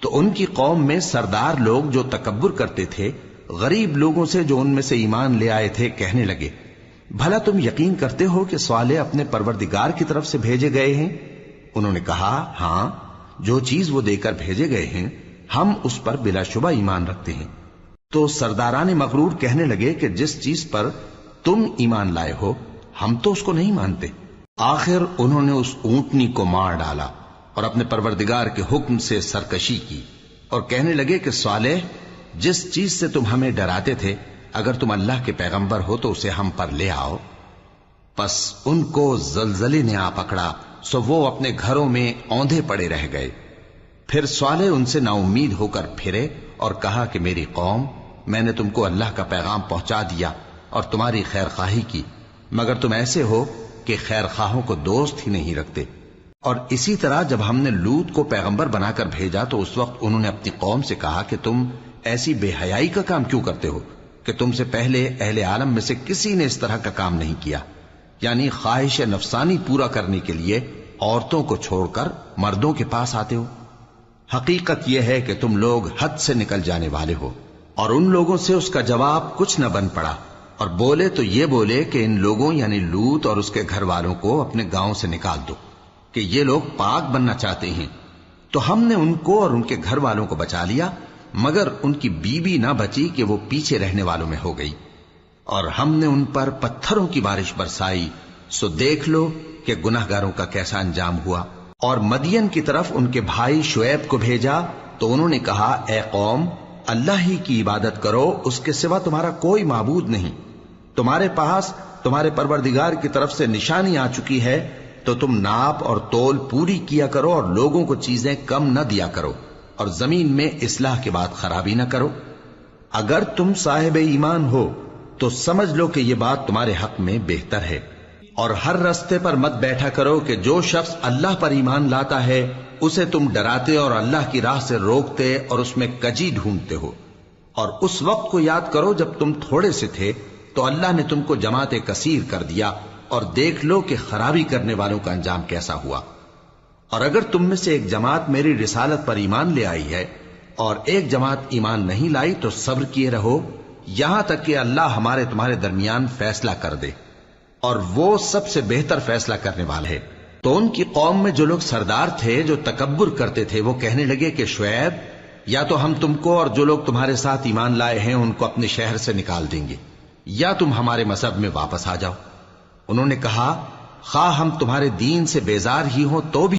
تو ان کی قوم میں سردار لوگ جو تکبر کرتے تھے غریب لوگوں سے جو ان میں سے ایمان لے آئے تھے کہنے لگے، بھلا تم یقین کرتے ہو کہ صالح اپنے پروردگار کی طرف سے بھیجے گئے ہیں؟ انہوں نے کہا، ہاں، جو چیز وہ دے کر بھیجے گئے ہیں ہم اس پر بلا شبہ ایمان رکھتے ہیں۔ تو سرداران مغرور کہنے لگے کہ جس چیز پر تم ایمان لائے ہو ہم تو اس کو نہیں مانتے۔ آخر انہوں نے اس اونٹنی کو مار ڈالا اور اپنے پروردگار کے حکم سے سرکشی کی اور کہنے لگے کہ صالح، جس چیز سے تم ہمیں ڈراتے تھے اگر تم اللہ کے پیغمبر ہو تو اسے ہم پر لے آؤ۔ پس ان کو زلزلے نے آ پکڑا، سو وہ اپنے گھروں میں اوندھے پڑے رہ گئے۔ پھر صالح ان سے نا امید ہو کر پھرے اور کہا کہ میری قوم، میں نے تم کو اللہ کا پیغام پہنچا دیا اور تمہاری خیر خواہی کی، مگر تم ایسے ہو کہ خیر خواہوں کو دوست ہی نہیں رکھتے۔ اور اسی طرح جب ہم نے لوط کو پیغمبر بنا کر بھیجا تو اس وقت انہوں نے اپنی قوم سے کہا کہ تم ایسی بے حیائی کا کام کیوں کرتے ہو کہ تم سے پہلے اہل عالم میں سے کسی نے اس طرح کا کام نہیں کیا، یعنی خواہش نفسانی پورا کرنے کے لیے عورتوں کو چھوڑ کر مردوں کے پاس آتے ہو۔ حقیقت یہ ہے کہ تم لوگ حد سے نکل جانے والے ہو۔ اور ان لوگوں سے اس کا جواب کچھ نہ بن پڑا، اور بولے تو یہ بولے کہ ان لوگوں یعنی لوط اور اس کے گھر والوں کو اپنے گاؤں سے نکال دو کہ یہ لوگ پاک بننا چاہتے ہیں۔ تو ہم نے ان کو اور ان کے گھر والوں کو بچا لیا، مگر ان کی بیوی نہ بچی کہ وہ پیچھے رہنے والوں میں ہو گئی، اور ہم نے ان پر پتھروں کی بارش برسائی، سو دیکھ لو کہ گناہگاروں کا کیسا انجام ہوا۔ اور مدین کی طرف ان کے بھائی شعیب کو بھیجا تو انہوں نے کہا، اے قوم، اللہ ہی کی عبادت کرو، اس کے سوا تمہارا کوئی معبود نہیں۔ تمہارے پاس تمہارے پروردگار کی طرف سے نشانی آ چکی ہے، تو تم ناپ اور تول پوری کیا کرو اور لوگوں کو چیزیں کم نہ دیا کرو، اور زمین میں اصلاح کے بعد خرابی نہ کرو۔ اگر تم صاحب ایمان ہو تو سمجھ لو کہ یہ بات تمہارے حق میں بہتر ہے، اور ہر رستے پر مت بیٹھا کرو کہ جو شخص اللہ پر ایمان لاتا ہے اسے تم ڈراتے اور اللہ کی راہ سے روکتے اور اس میں کجی ڈھونڈتے ہو۔ اور اس وقت کو یاد کرو جب تم تھوڑے سے تھے تو اللہ نے تم کو جماعت کثیر کر دیا، اور دیکھ لو کہ خرابی کرنے والوں کا انجام کیسا ہوا۔ اور اگر تم میں سے ایک جماعت میری رسالت پر ایمان لے آئی ہے اور ایک جماعت ایمان نہیں لائی تو صبر کیے رہو یہاں تک کہ اللہ ہمارے تمہارے درمیان فیصلہ کر دے، اور وہ سب سے بہتر فیصلہ کرنے والا ہے۔ تو ان کی قوم میں جو لوگ سردار تھے جو تکبر کرتے تھے وہ کہنے لگے کہ شعیب، یا تو ہم تم کو اور جو لوگ تمہارے ساتھ ایمان لائے ہیں ان کو اپنے شہر سے نکال دیں گے، یا تم ہمارے مذہب میں واپس آ جاؤ۔ انہوں نے کہا، خواہ ہم تمہارے دین سے بیزار ہی ہوں تو بھی